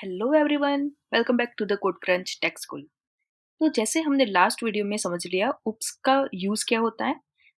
Hello everyone, welcome back to the code crunch tech school. तो जैसे हमने last video में समझ लिया उप्स का यूज क्या होता है,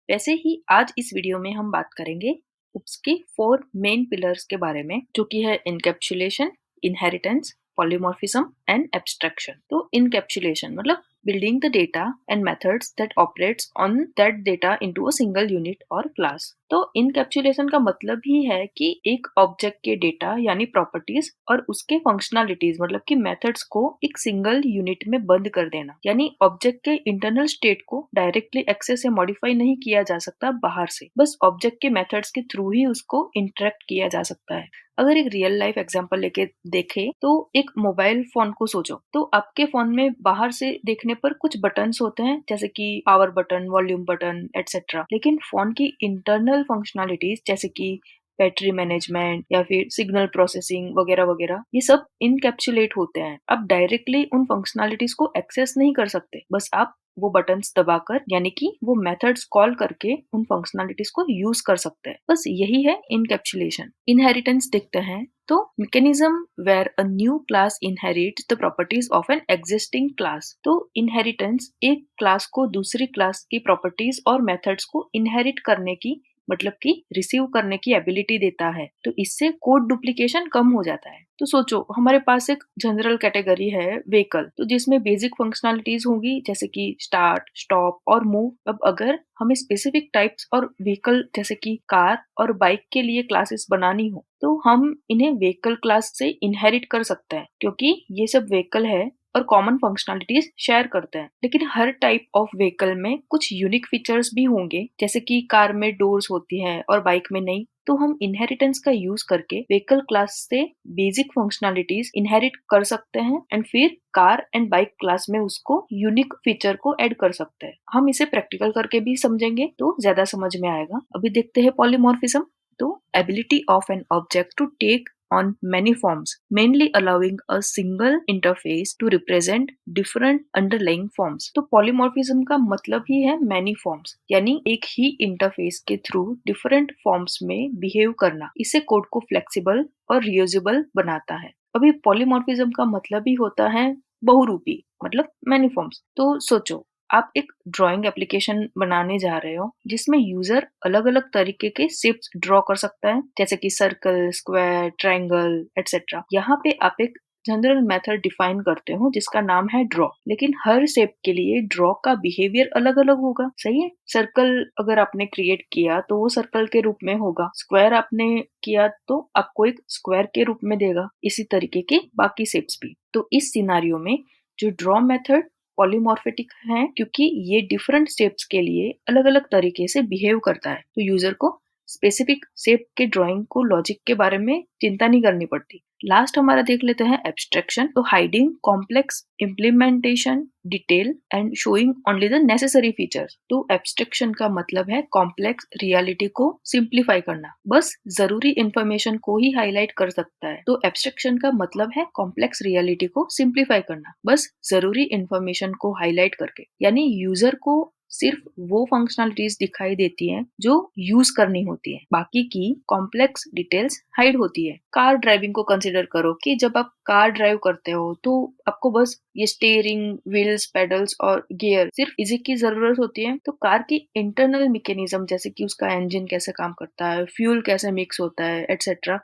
वैसे ही आज इस वीडियो में हम बात करेंगे उप्स के 4 मेन पिलर्स के बारे में, जो कि है encapsulation, inheritance, polymorphism and abstraction. तो इनकैप्सुलेशन मतलब building the data and methods that operates on that data into a single unit or class। तो इनकैप्सुलेशन का मतलब ही है कि एक ऑब्जेक्ट के डेटा यानी प्रॉपर्टीज और उसके फंक्शनैलिटीज मतलब कि मेथड्स को एक सिंगल यूनिट में बंद कर देना, यानी ऑब्जेक्ट के इंटरनल स्टेट को डायरेक्टली एक्सेस या मॉडिफाई नहीं किया जा सकता बाहर से, बस ऑब्जेक्ट के मेथड्स के थ्रू ही उसको इंटरेक्ट किया जा सकता है। अगर एक रियल लाइफ एग्जांपल लेके देखें तो एक मोबाइल फोन को सोचो, तो आपके फोन में बाहर से देखने पर कुछ बटन्स होते हैं जैसे कि power button, volume button etcetera, लेकिन फोन की इंटरनल फंक्शनैलिटीज जैसे कि बैटरी मैनेजमेंट या फिर सिग्नल प्रोसेसिंग वगैरह वगैरह, ये सब इनकैप्सुलेट होते हैं। आप डायरेक्टली उन फंक्शनैलिटीज को एक्सेस नहीं कर सकते, बस आप वो बटन्स दबाकर यानी कि वो मेथड्स कॉल करके उन फंक्शनैलिटीज को यूज कर सकते हैं। बस यही है इनकैप्सुलेशन। इनहेरिटेंस देखते हैं तो mechanism where a new class inherits the properties of an existing class। तो इनहेरिटेंस एक क्लास को दूसरी क्लास की प्रॉपर्टीज और मेथड्स को इनहेरिट करने की मतलब कि रिसीव करने की एबिलिटी देता है। तो इससे कोड डुप्लीकेशन कम हो जाता है। तो सोचो, हमारे पास एक जनरल कैटेगरी है व्हीकल, तो जिसमें बेसिक फंक्शनैलिटीज होंगी जैसे कि स्टार्ट, स्टॉप और मूव। अब अगर हमें स्पेसिफिक टाइप्स और व्हीकल जैसे कि कार और बाइक के लिए क्लासेस बनानी हो, तो हम इन्हें व्हीकल क्लास से इनहेरिट कर सकते हैं, क्योंकि ये सब व्हीकल है और कॉमन फंक्शनैलिटीज शेयर करते हैं। लेकिन हर टाइप ऑफ व्हीकल में कुछ यूनिक फीचर्स भी होंगे, जैसे कि कार में डोर्स होती है और बाइक में नहीं। तो हम इनहेरिटेंस का यूज करके व्हीकल क्लास से बेसिक फंक्शनैलिटीज इनहेरिट कर सकते हैं एंड फिर कार एंड बाइक क्लास में उसको यूनिक फीचर को ऐड कर सकते हैं। हम इसे प्रैक्टिकल करके भी समझेंगे तो ज्यादा समझ में आएगा। अभी देखते हैं पॉलीमॉर्फिज्म। तो ability of an object to take on many forms, mainly allowing a single interface to represent different underlying forms। तो polymorphism का मतलब ही है many forms, यानी एक ही इंटरफेस के थ्रू डिफरेंट फॉर्म्स में बिहेव करना। इससे कोड को फ्लेक्सिबल और रियूजेबल बनाता है। अभी पॉलीमॉर्फिज्म का मतलब ही होता है बहुरूपी, मतलब मैनी फॉर्म्स। तो सोचो, आप एक ड्राइंग एप्लीकेशन बनाने जा रहे हो जिसमें यूजर अलग अलग तरीके के शेप्स ड्रॉ कर सकता है, जैसे कि सर्कल, स्क्वायर, ट्रायंगल एटसेट्रा। यहाँ पे आप एक जनरल मेथड डिफाइन करते हो जिसका नाम है ड्रॉ, लेकिन हर शेप के लिए ड्रॉ का बिहेवियर अलग अलग होगा। सही है। सर्कल अगर आपने क्रिएट किया तो वो सर्कल के रूप में होगा, स्क्वायर आपने किया तो आपको एक स्क्वायर के रूप में देगा, इसी तरीके के बाकी शेप्स भी। तो इस सिनारियो में जो ड्रॉ मेथड पॉलीमॉर्फेटिक है, क्योंकि ये डिफरेंट शेप्स के लिए अलग अलग तरीके से बिहेव करता है, तो यूजर को स्पेसिफिक शेप के ड्राइंग को लॉजिक के बारे में चिंता नहीं करनी पड़ती। लास्ट हमारा देख लेते हैं एब्स्ट्रैक्शन। तो hiding complex implementation detail and showing only the necessary features. तो एब्स्ट्रैक्शन का मतलब है कॉम्प्लेक्स रियलिटी को सिंप्लीफाई करना, बस जरूरी इंफॉर्मेशन को ही हाईलाइट कर सकता है। तो एब्स्ट्रैक्शन का मतलब है कॉम्प्लेक्स रियलिटी को सिंप्लीफाई करना, बस जरूरी इंफॉर्मेशन को हाईलाइट करके, यानी यूजर को सिर्फ वो फंक्शनैलिटीज दिखाई देती हैं जो यूज करनी होती है, बाकी की कॉम्प्लेक्स डिटेल्स हाइड होती है। कार ड्राइविंग को कंसीडर करो कि जब आप कार ड्राइव करते हो तो आपको बस ये स्टीयरिंग व्हील्स, पेडल्स और गियर, सिर्फ इसी की जरूरत होती है। तो कार की इंटरनल मैकेनिज्म जैसे कि उसका इंजन कैसे काम करता है, फ्यूल कैसे मिक्स होता है एटसेट्रा,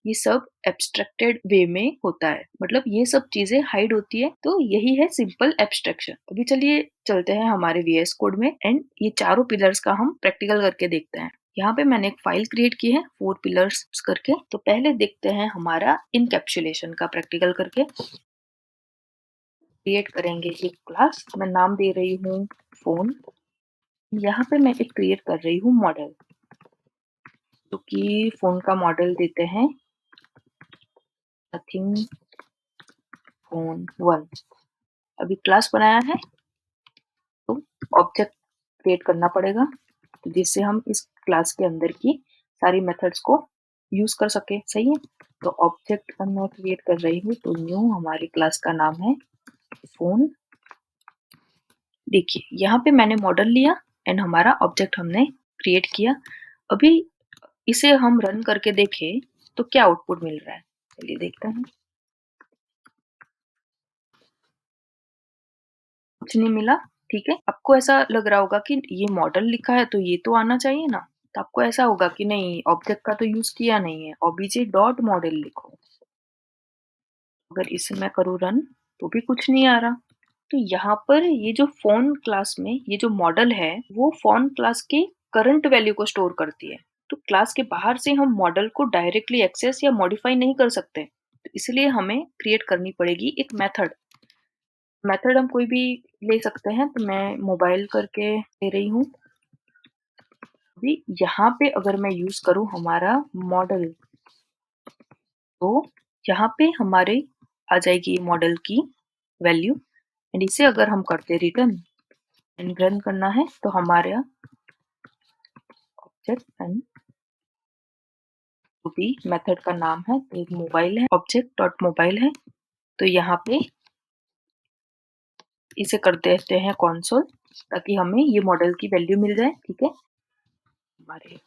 ये सब एब्स्ट्रैक्टेड वे में होता है, मतलब ये सब चीजें हाइड होती है। तो यही है सिंपल एब्स्ट्रैक्शन। अभी चलिए चलते हैं हमारे वीएस कोड में एंड ये चारों पिलर्स का हम प्रैक्टिकल करके देखते हैं। यहाँ पे मैंने एक फाइल क्रिएट की है 4 पिलर्स करके। तो पहले देखते हैं हमारा इनकैप्सुलेशन का प्रैक्टिकल करके। क्रिएट करेंगे एक क्लास, मैं नाम दे रही हूँ फोन। यहाँ पे मैं एक क्रिएट कर रही हूँ मॉडल, तो कि फोन का मॉडल देते हैं नथिंग फोन 1। अभी क्लास बनाया है तो ऑब्जेक्ट क्रिएट करना पड़ेगा, जिससे हम इस क्लास के अंदर की सारी मेथड्स को यूज कर सके। सही है। तो ऑब्जेक्ट मैं क्रिएट कर रही हूँ, तो न्यू हमारी क्लास का नाम है फोन। देखिए यहाँ पे मैंने मॉडल लिया एंड हमारा ऑब्जेक्ट हमने क्रिएट किया। अभी इसे हम रन करके देखें तो क्या आउटपुट मिल रहा है, चलिए देखते हैं। कुछ नहीं मिला। ठीक है, आपको ऐसा लग रहा होगा कि ये मॉडल लिखा है तो ये तो आना चाहिए ना, तो आपको ऐसा होगा कि नहीं, ऑब्जेक्ट का तो यूज किया नहीं है, obj डॉट मॉडल लिखो। अगर इसे मैं करूँ रन तो भी कुछ नहीं आ रहा। तो यहाँ पर ये जो फोन क्लास में ये जो मॉडल है वो फोन क्लास के करंट वैल्यू को स्टोर करती है। तो क्लास के बाहर से हम मॉडल को डायरेक्टली एक्सेस या मॉडिफाई नहीं कर सकते, तो इसलिए हमें क्रिएट करनी पड़ेगी एक मेथड। मेथड हम कोई भी ले सकते हैं, तो मैं मोबाइल करके ले रही हूँ। अभी यहाँ पे अगर मैं यूज करूँ हमारा मॉडल, तो यहाँ पे हमारे आ जाएगी मॉडल की वैल्यू। एंड इसे अगर हम करते रिटर्न एंड रन करना है तो हमारा ऑब्जेक्ट एंड जो भी मेथड का नाम है, तो एक मोबाइल है, ऑब्जेक्ट डॉट मोबाइल है। तो यहाँ पे इसे कर देते हैं कॉन्सोल, ताकि हमें ये मॉडल की वैल्यू मिल जाए। ठीक है, हमारे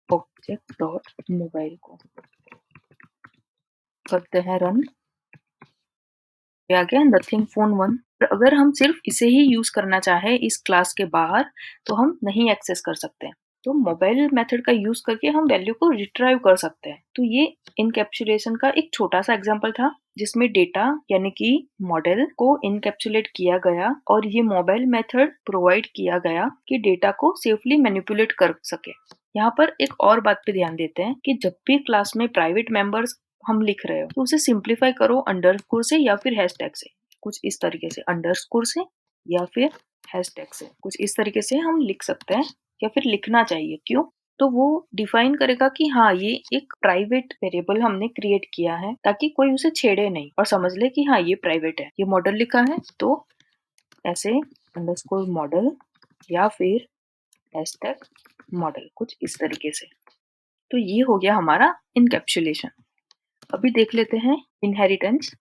ऑब्जेक्ट डॉट मोबाइल को करते हैं रन, आ गया नथिंग फोन वन। अगर हम सिर्फ इसे ही यूज करना चाहे इस क्लास के बाहर, तो हम नहीं एक्सेस कर सकते हैं। तो मोबाइल मेथड का यूज करके हम वैल्यू को रिट्राइव कर सकते हैं। तो ये इनकैप्सुलेशन का एक छोटा सा एग्जांपल था, जिसमें डेटा यानी कि मॉडल को इनकैप्सुलेट किया गया और ये मोबाइल मेथड प्रोवाइड किया गया कि डेटा को सेफली मैनिपुलेट कर सके। यहाँ पर एक और बात पे ध्यान देते हैं कि जब भी क्लास में प्राइवेट मेंबर्स हम लिख रहे हो, तो उसे सिंप्लीफाई करो अंडरस्कोर से या फिर हैशटैग से, कुछ इस तरीके से, अंडरस्कोर से या फिर हैशटैग से, कुछ इस तरीके से हम लिख सकते हैं, या फिर लिखना चाहिए। क्यों? तो वो डिफाइन करेगा कि हाँ, ये एक प्राइवेट वेरिएबल हमने क्रिएट किया है, ताकि कोई उसे छेड़े नहीं और समझ ले कि हाँ, ये प्राइवेट है। ये मॉडल लिखा है तो ऐसे अंडरस्कोर मॉडल या फिर हैशटैग मॉडल, कुछ इस तरीके से। तो ये हो गया हमारा इनकैप्सुलेशन। अभी देख लेते हैं इनहेरिटेंस।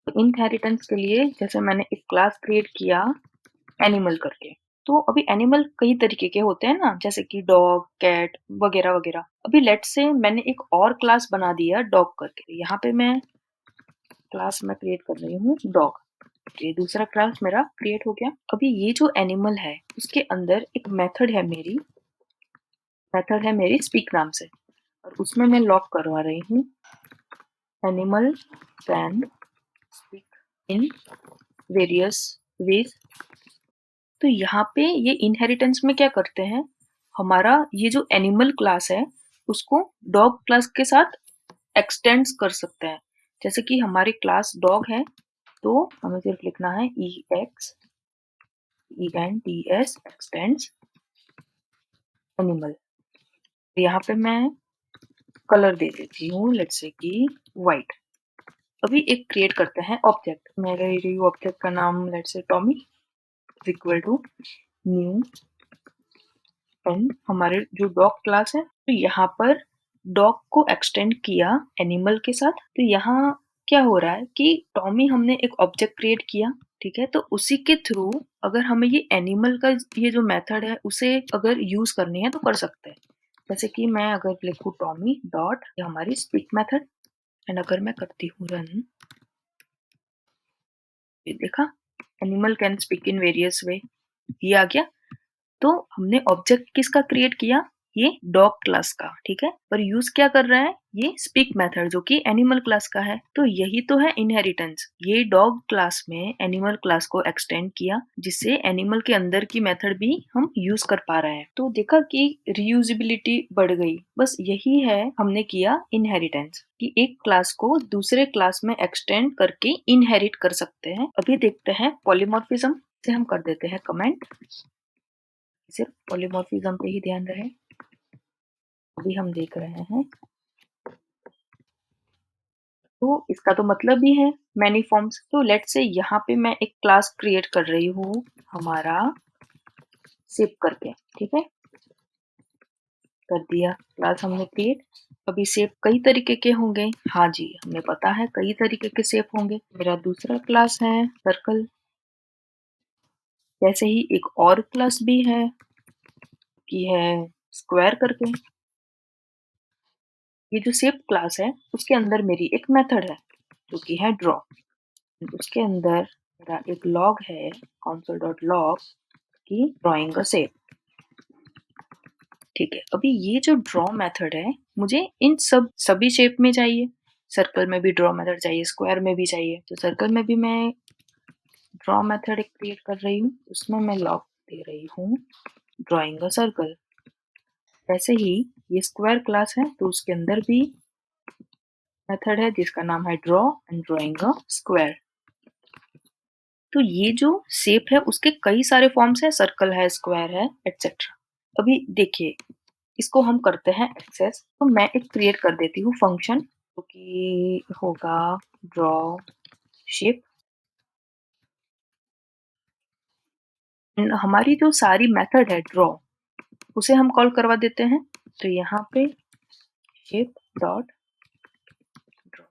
तो इनहेरिटेंस के लिए जैसे मैंने एक क्लास क्रिएट किया एनिमल करके, तो अभी एनिमल कई तरीके के होते हैं ना, जैसे कि डॉग, कैट वगैरह वगैरह। अभी लेट से मैंने एक और क्लास बना दिया डॉग करके, यहाँ पे मैं क्लास में क्रिएट कर रही हूँ डॉग। ये दूसरा क्लास मेरा क्रिएट हो गया। अभी ये जो एनिमल है उसके अंदर एक मेथड है मेरी स्पीक नाम से, और उसमें मैं लॉक करवा रही हूँ animal can speak in various ways. तो यहाँ पे ये इनहेरिटेंस में क्या करते हैं, हमारा ये जो एनिमल क्लास है उसको डॉग क्लास के साथ एक्सटेंड कर सकते हैं। जैसे कि हमारी क्लास डॉग है, तो हमें सिर्फ लिखना है EXENDS एक्सटेंड्स एनिमल। यहाँ पे मैं कलर दे देती हूँ, लेट्स से कि व्हाइट। अभी एक क्रिएट करते हैं ऑब्जेक्ट। मैं ले रही हूँ ऑब्जेक्ट का नाम, let's say Tommy equal to new. And हमारे जो डॉग क्लास है, तो यहाँ पर डॉग को एक्सटेंड किया एनिमल के साथ। तो यहाँ क्या हो रहा है कि टॉमी हमने एक ऑब्जेक्ट क्रिएट किया, ठीक है, तो उसी के थ्रू अगर हमें ये एनिमल का ये जो मेथड है उसे अगर यूज करनी है तो कर सकते हैं। जैसे कि मैं अगर लिखूँ टॉमी डॉट, ये हमारी स्पीक मेथड, एंड अगर मैं करती हूँ रन, ये देखा animal can speak in various वे, ये आ गया। तो हमने ऑब्जेक्ट किसका क्रिएट किया, ये डॉग क्लास का, ठीक है, पर यूज क्या कर रहा है, ये स्पीक मेथड जो कि एनिमल क्लास का है। तो यही तो है इनहेरिटेंस, ये डॉग क्लास में एनिमल क्लास को एक्सटेंड किया, जिससे एनिमल के अंदर की मेथड भी हम यूज कर पा रहे हैं। तो देखा कि रीयूजेबिलिटी बढ़ गई। बस यही है हमने किया इनहेरिटेंस, कि एक क्लास को दूसरे क्लास में एक्सटेंड करके इनहेरिट कर सकते हैं। अभी देखते हैं पॉलीमॉर्फिज्म से, हम कर देते हैं कमेंट, सिर्फ पॉलीमॉर्फिज्म पे ही ध्यान रहे। अभी हम देख रहे हैं, तो इसका तो मतलब भी है मैनी फॉर्म्स। तो लेट्स से यहाँ पे मैं एक क्लास क्रिएट कर रही हूँ हमारा सिप करके, ठीक है, कर दिया क्लास हमने क्रिएट। अभी शेप कई तरीके के होंगे, हाँ जी, हमें पता है कई तरीके के शेप होंगे। मेरा दूसरा क्लास है सर्कल, जैसे ही एक और क्लास भी है कि है स्क्वायर करके। ये जो शेप क्लास है उसके अंदर मेरी एक मेथड है जो कि है ड्रॉ, उसके अंदर मेरा एक लॉग है console.log की ड्राइंग अ शेप। ठीक है, अभी ये जो ड्रॉ मेथड है मुझे इन सभी शेप में चाहिए। सर्कल में भी ड्रॉ मेथड चाहिए, स्क्वायर में भी चाहिए। तो सर्कल में भी मैं ड्रॉ मेथड एक क्रिएट कर रही हूँ, उसमें मैं लॉग दे रही हूँ ड्राइंग अ सर्कल। वैसे ही ये स्क्वायर क्लास है तो उसके अंदर भी मेथड है जिसका नाम है draw and drawing a square. तो ये जो शेप है उसके कई सारे फॉर्म्स है, सर्कल है, स्क्वायर है, एटसेट्रा। अभी देखिए इसको हम करते हैं एक्सेस। तो मैं एक क्रिएट कर देती हूँ फंक्शन जो कि होगा ड्रॉ शेप। हमारी जो सारी मेथड है ड्रॉ उसे हम कॉल करवा देते हैं। तो यहाँ पे शेप डॉट ड्रॉ,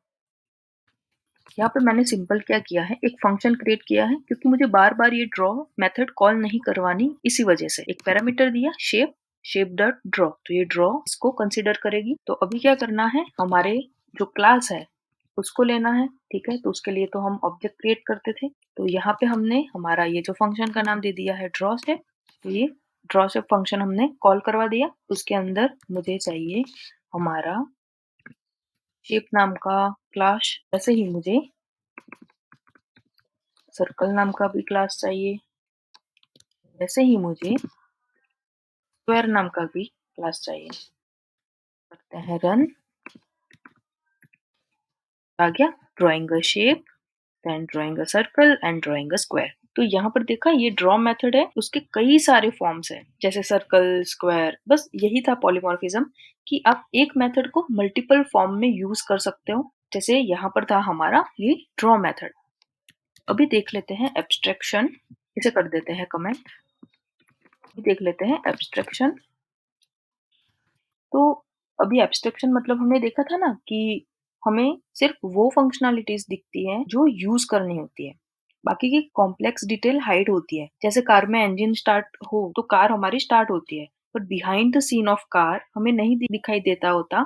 यहाँ पे मैंने सिंपल क्या किया है, एक फंक्शन क्रिएट किया है क्योंकि मुझे बार बार ये ड्रॉ मेथड कॉल नहीं करवानी, इसी वजह से एक पैरामीटर दिया शेप, शेप डॉट ड्रॉ। तो ये ड्रॉ इसको कंसीडर करेगी। तो अभी क्या करना है, हमारे जो क्लास है उसको लेना है। ठीक है, तो उसके लिए तो हम ऑब्जेक्ट क्रिएट करते थे। तो यहाँ पे हमने हमारा ये जो फंक्शन का नाम दे दिया है ड्रॉ शेप। तो ये ड्रॉ शेप फंक्शन हमने कॉल करवा दिया। उसके अंदर मुझे चाहिए हमारा शेप नाम का क्लास। ऐसे ही मुझे सर्कल नाम का भी क्लास चाहिए। वैसे ही मुझे स्क्वायर नाम का भी क्लास चाहिए। करते हैं रन। आ गया drawing a shape, then drawing a circle and drawing a square. तो यहाँ पर देखा ये ड्रॉ मेथड है, उसके कई सारे फॉर्म्स हैं जैसे सर्कल, स्क्वायर। बस यही था पॉलीमॉर्फिज्म कि आप एक मेथड को मल्टीपल फॉर्म में यूज कर सकते हो। जैसे यहाँ पर था हमारा ये ड्रॉ मेथड। अभी देख लेते हैं एब्स्ट्रैक्शन, इसे कर देते हैं कमेंट। देख लेते हैं एब्स्ट्रैक्शन। तो अभी एब्स्ट्रैक्शन मतलब हमने देखा था ना कि हमें सिर्फ वो फंक्शनैलिटीज दिखती हैं जो यूज करनी होती है, बाकी की कॉम्प्लेक्स डिटेल हाइड होती है। जैसे कार में इंजन स्टार्ट हो तो कार हमारी स्टार्ट होती है, पर behind the scene of car हमें नहीं दिखाई देता होता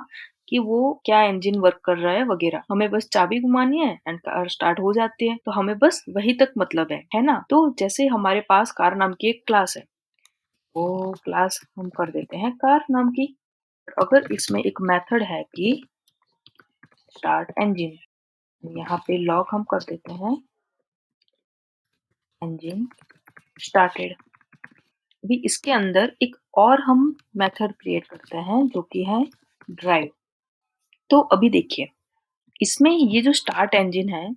कि वो क्या इंजन वर्क कर रहा है वगैरह। हमें बस चाबी घुमानी है एंड कार स्टार्ट हो जाती है। तो हमें बस वही तक मतलब है ना। तो जैसे हमारे पास कार नाम की एक क्लास है, वो क्लास हम कर देते हैं कार नाम की। अगर इसमें एक मेथड है कि स्टार्ट इंजन, यहाँ पे लॉग हम कर देते हैं इंजन स्टार्टेड। अभी इसके अंदर एक और हम मेथड क्रिएट करते हैं जो कि है ड्राइव। तो अभी देखिए इसमें ये जो स्टार्ट इंजन है,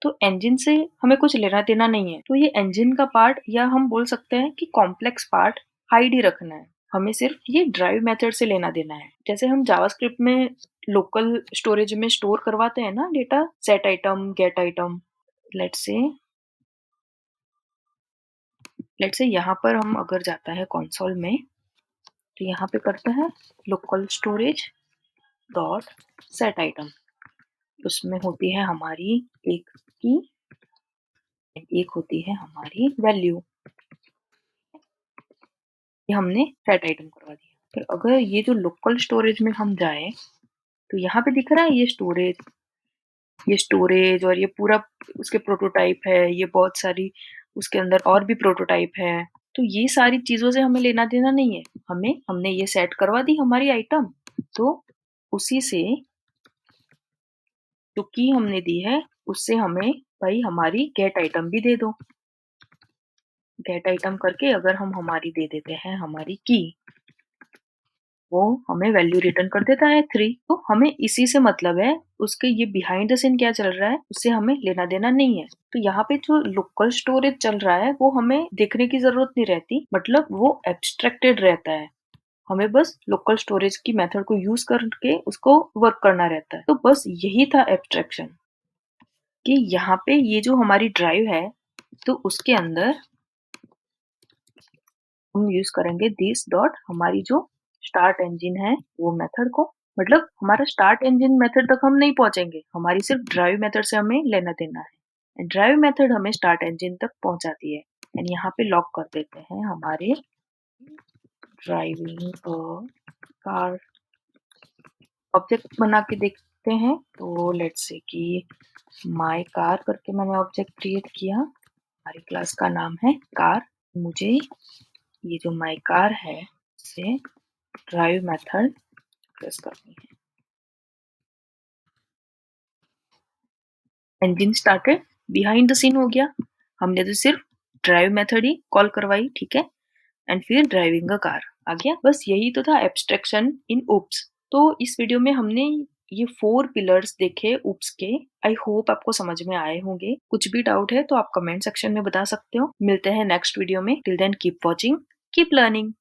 तो इंजन से हमें कुछ लेना देना नहीं है। तो ये इंजन का पार्ट, या हम बोल सकते हैं कि कॉम्प्लेक्स पार्ट हाइड ही रखना है। हमें सिर्फ ये ड्राइव मेथड से लेना देना है। जैसे हम जावास्क्रिप्ट में लोकल स्टोरेज में स्टोर करवाते हैं ना data, set item, gate item. Let's say यहाँ पर हम अगर जाता है कंसोल में, तो यहाँ पे करता है local storage dot set item. उसमें होती है हमारी एक की, एक होती है हमारी वैल्यू। ये हमने सेट आइटम करवा दिया। फिर अगर ये जो लोकल स्टोरेज में हम जाए तो यहाँ पे दिख रहा है ये स्टोरेज और ये पूरा उसके प्रोटोटाइप है, ये बहुत सारी उसके अंदर और भी प्रोटोटाइप है। तो ये सारी चीजों से हमें लेना देना नहीं है। हमने ये सेट करवा दी हमारी आइटम, तो उसी से जो की हमने दी है उससे हमें भाई हमारी गेट आइटम भी दे दो। गेट आइटम करके अगर हम हमारी दे देते हैं हमारी की, वो हमें वैल्यू रिटर्न कर देता है 3। तो हमें इसी से मतलब है, उसके ये बिहाइंड द सीन क्या चल रहा है उससे हमें लेना देना नहीं है। तो यहाँ पे जो लोकल स्टोरेज चल रहा है वो हमें देखने की जरूरत नहीं रहती, मतलब वो एब्स्ट्रैक्टेड रहता है। हमें बस लोकल स्टोरेज की मेथड को यूज करके उसको वर्क करना रहता है। तो बस यही था एब्स्ट्रैक्शन, कि यहाँ पे ये जो हमारी ड्राइव है तो उसके अंदर हम यूज करेंगे दिस डॉट हमारी जो स्टार्ट इंजन है वो मेथड को। मतलब हमारा स्टार्ट इंजन मेथड तक हम नहीं पहुंचेंगे, हमारी सिर्फ ड्राइव मेथड से हमें लेना देना है। ड्राइव मेथड हमें स्टार्ट इंजन तक पहुंचाती है। एंड यहाँ पे लॉक कर देते हैं हमारे ड्राइविंग कार। ऑब्जेक्ट बना के देख करते हैं। तो लेट्स से कि माय कार करके मैंने ऑब्जेक्ट क्रिएट किया। हमारी क्लास का नाम है कार। मुझे ये जो माय कार है इसे ड्राइव मेथड प्रेस करनी है। Engine started, behind the scene हो गया। हमने तो सिर्फ ड्राइव मेथड ही कॉल करवाई, ठीक है, एंड फिर ड्राइविंग अ कार आ गया। बस यही तो था एब्स्ट्रैक्शन इन उप्स। तो इस वीडियो में हमने ये 4 पिलर्स देखे उप्स के। आई होप आपको समझ में आए होंगे। कुछ भी डाउट है तो आप कमेंट सेक्शन में बता सकते हो। मिलते हैं नेक्स्ट वीडियो में। Till then keep watching, keep learning.